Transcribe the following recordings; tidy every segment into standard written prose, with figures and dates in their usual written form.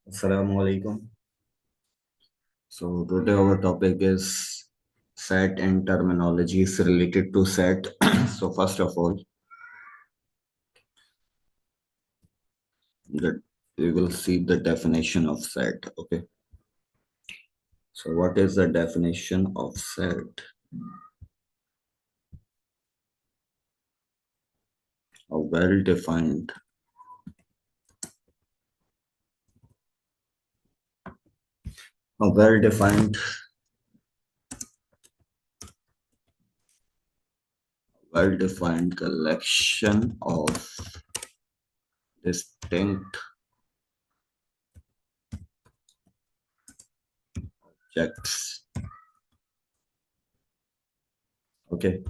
Assalamu alaikum. So today our topic is set and terminologies related to set. So first of all, that we will see the definition of set. Okay. So what is the definition of set? A well-defined, a well-defined, well-defined collection of distinct objects. Okay.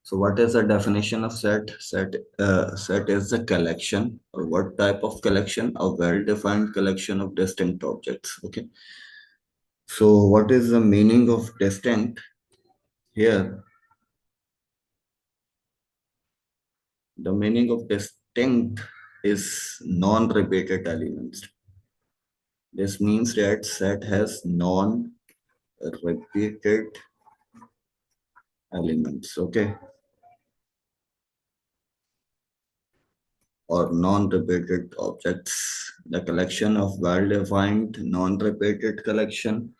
So what is the definition of set? Set is a collection, or what type of collection? A well-defined collection of distinct objects. Okay. So what is the meaning of distinct? Here, the meaning of distinct is non-repeated elements. This means that set has non-repeated elements. Okay. Or non-repeated objects. The collection of well-defined non-repeated collection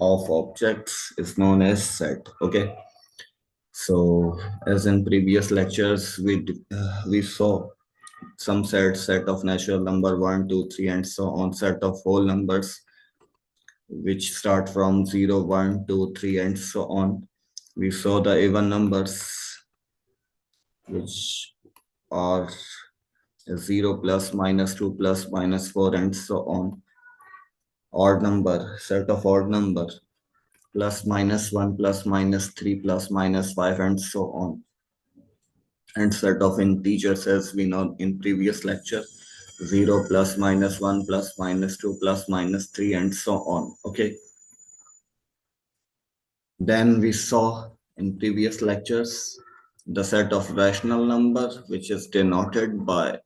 of objects is known as set. Okay. So, as in previous lectures, we saw some set of natural number one, two, three, and so on, set of whole numbers which start from 0, 1, 2, 3, and so on. We saw the even numbers which are 0 plus minus 2 plus minus 4 and so on. Odd number, set of odd number, plus minus 1 plus minus 3 plus minus 5 and so on. And set of integers as we know in previous lecture, 0 plus minus 1 plus minus 2 plus minus 3 and so on. Okay. Then we saw in previous lectures the set of rational number which is denoted by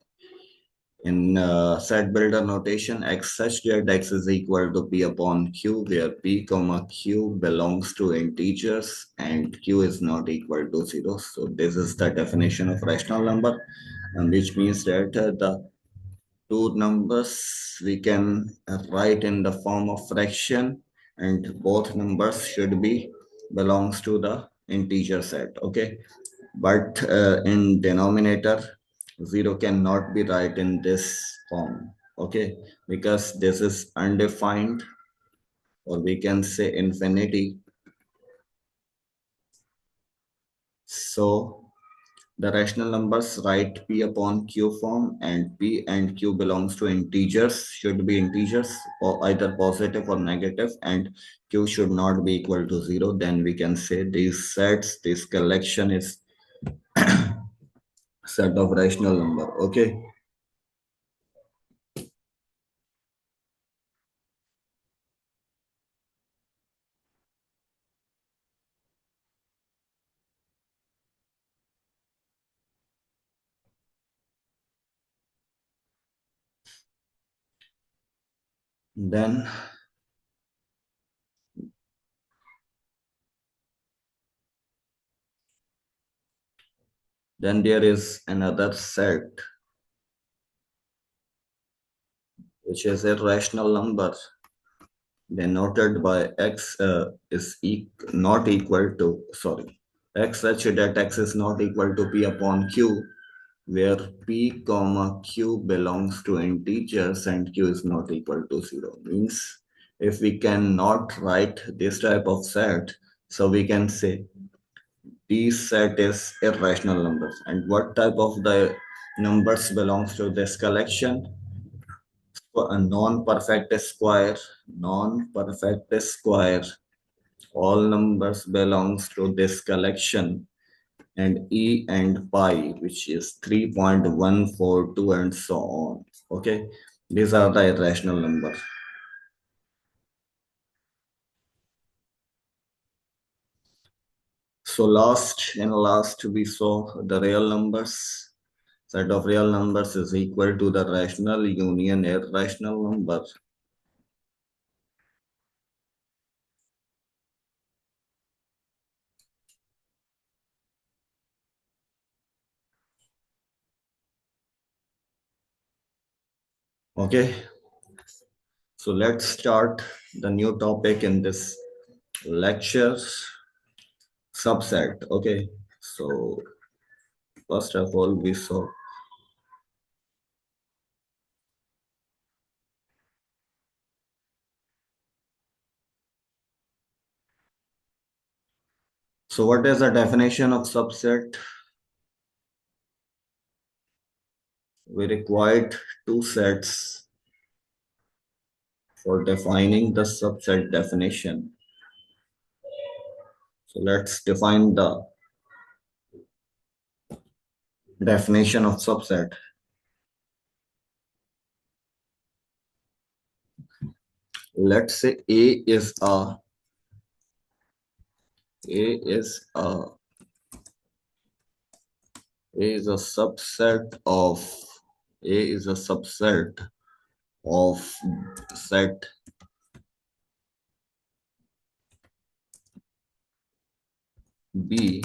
in set builder notation x such that x is equal to p upon q, where p comma q belongs to integers and q is not equal to 0. So this is the definition of rational number, and which means that the two numbers we can write in the form of fraction, and both numbers should be belongs to the integer set. Okay. But in denominator, 0 cannot be right in this form. Okay. Because this is undefined, or we can say infinity. So the rational numbers write p upon q form, and p and q belongs to integers, should be integers or either positive or negative, and q should not be equal to 0. Then we can say these sets, this collection is set of rational number. Okay. Then there is another set which is a rational number denoted by x not equal to, sorry, x such that x is not equal to p upon q, where p comma q belongs to integers and q is not equal to 0. Means if we cannot write this type of set, so we can say this set is irrational numbers. And what type of the numbers belongs to this collection? A non-perfect square. All numbers belongs to this collection, and e and pi, which is 3.142 and so on. Okay, these are the irrational numbers. So last we saw the real numbers. Set of real numbers is equal to the rational union irrational number. Okay, so let's start the new topic in this lectures, subset. Okay, so first of all, we saw. So what is the definition of subset? We required two sets for defining the subset definition. So let's define the definition of subset. Let's say A is a A is a subset of A is a subset of set B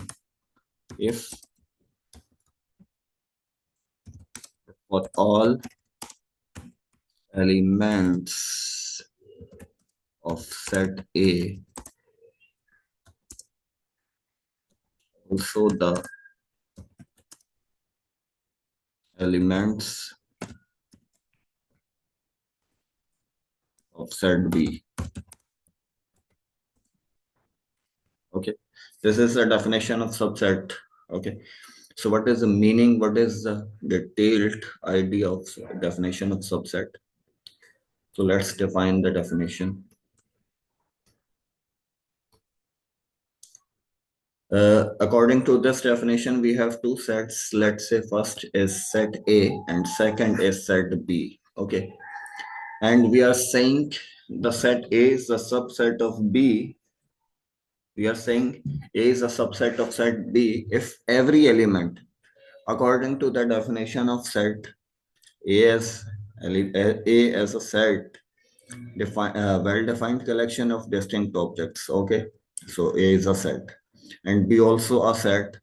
if for all elements of set A, also the elements of set B. Okay, this is the definition of subset. Okay, so what is the meaning? What is the detailed idea of definition of subset? So let's define the definition. According to this definition, we have two sets. Let's say first is set A and second is set B. Okay, and we are saying the set A is a subset of B. We are saying A is a subset of set B if every element, according to the definition of set, A as A as a set, well-defined collection of distinct objects. Okay, so A is a set, and B also a set.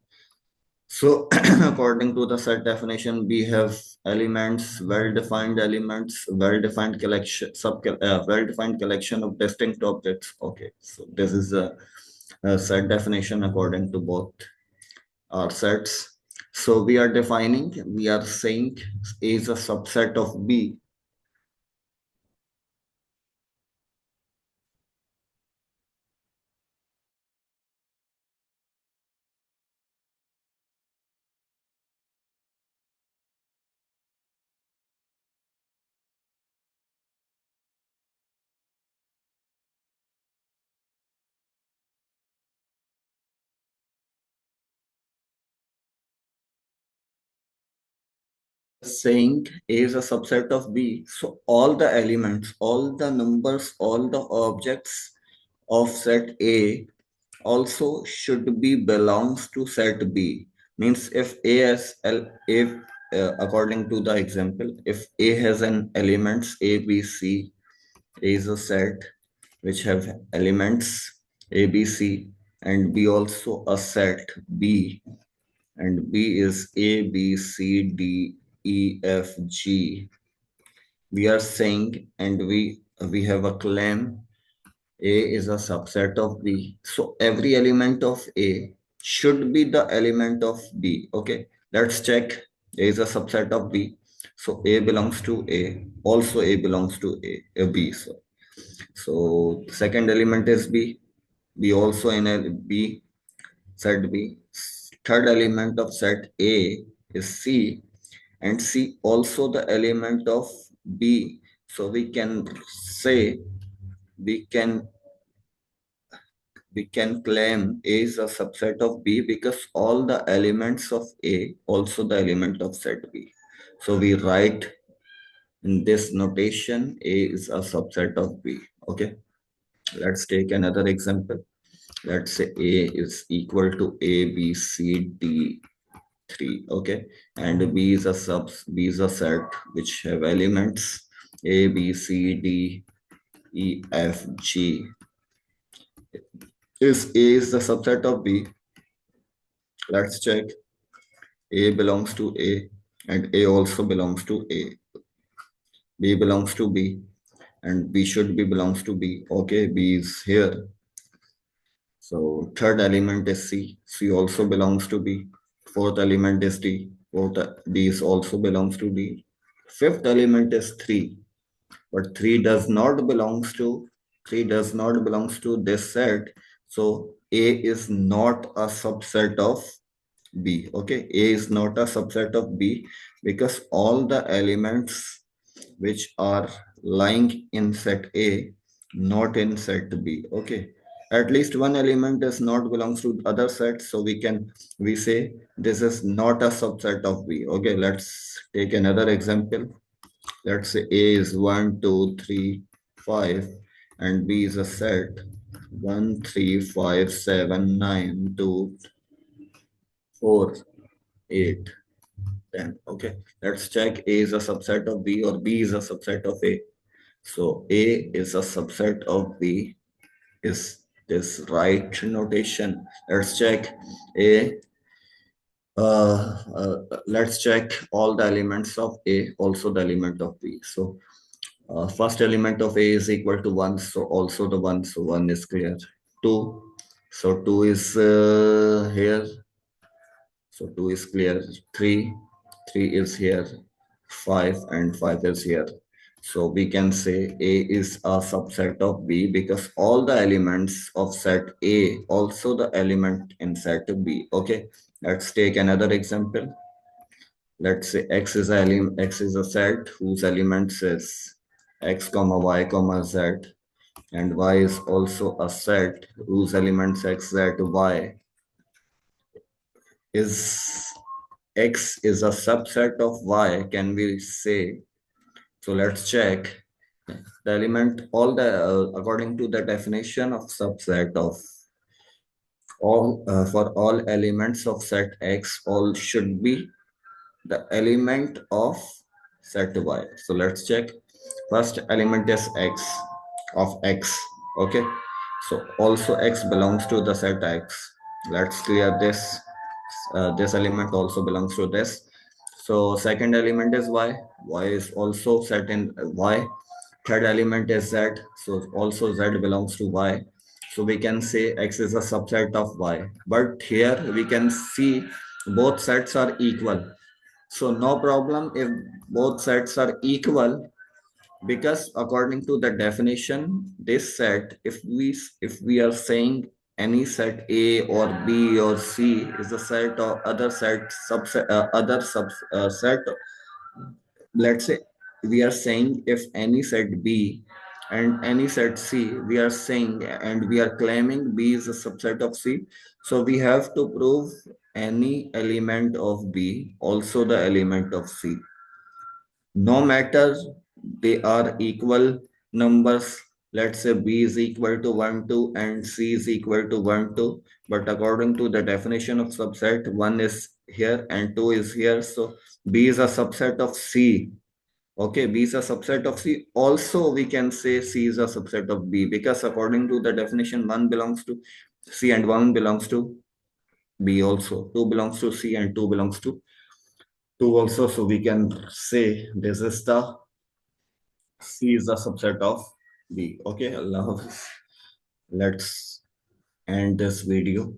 So according to the set definition, we have elements, well-defined collection, well-defined collection of distinct objects. Okay, so this is a set definition according to both our sets. So we are saying A is a subset of B. Saying A is a subset of B. So all the elements, all the numbers, all the objects of set A also should be belongs to set B. Means if A has if according to the example, if A has an elements A, B, C, A is a set which have elements A, B, C, and B also a set B, and B is A, B, C, D, E, F, G. We are saying, and we have a claim A is a subset of B. So every element of A should be the element of B. Okay, let's check. A is a subset of B. So A belongs to A. Also A belongs to B. So second element is B. B also in a B, set B. Third element of set A is C, and C also the element of B. So we can say we can we can claim A is a subset of B because all the elements of A also the element of set B. So we write in this notation A is a subset of B. Okay, let's take another example. Let's say A is equal to A, B, C, D, 3. Okay, and B is a set which have elements A, B, C, D, E, F, G. Is A is the subset of B? Let's check. A belongs to A, and A also belongs to A. B belongs to B, and B should be belongs to B. Okay, B is here. So third element is C. C also belongs to B. Fourth element is D. D is also belongs to D. Fifth element is 3. But 3 does not belongs to this set. So A is not a subset of B. Okay, A is not a subset of B because all the elements which are lying in set A, not in set B. Okay, at least one element does not belongs to other set, so we say this is not a subset of B. Okay, let's take another example. Let's say A is 1, 2, 3, 5, and B is a set 1, 3, 5, 7, 9, 2, 4, 8, 10. Okay, let's check A is a subset of B or B is a subset of A. So A is a subset of B. Is this right notation? Let's check A. Let's check all the elements of A, also the element of B. So first element of A is equal to 1, so also the 1, so 1 is clear. 2, so 2 is here, so 2 is clear. 3, 3 is here. 5 and 5 is here. So we can say A is a subset of B because all the elements of set A also the element in set B. Okay, let's take another example. Let's say X is a set whose elements is X comma Y comma Z, and Y is also a set whose elements X, Z, Y. Is X is a subset of Y, can we say? So let's check the element, all the, according to the definition of subset of all, for all elements of set X, all should be the element of set Y. So let's check. First element is X of X. Okay. So also X belongs to the set X. Let's clear this. This element also belongs to this. So second element is Y. Y is also set in Y. Third element is Z. So also Z belongs to Y. So we can say X is a subset of Y. But here we can see both sets are equal. So no problem if both sets are equal, because according to the definition, this set, if we are saying any set A or B or C is a set or other set subset other sub set, let's say we are saying if any set B and any set C, we are saying and we are claiming B is a subset of C, so we have to prove any element of B also the element of C, no matter they are equal numbers. Let's say B is equal to 1 2 and C is equal to 1 2, but according to the definition of subset, 1 is here and 2 is here, so B is a subset of C. Okay, B is a subset of C. Also, we can say C is a subset of B because according to the definition, 1 belongs to C and 1 belongs to B also. 2 belongs to C and 2 belongs to 2 also. So we can say this is the C is a subset of B. Okay, Allah Hafiz. Let's end this video.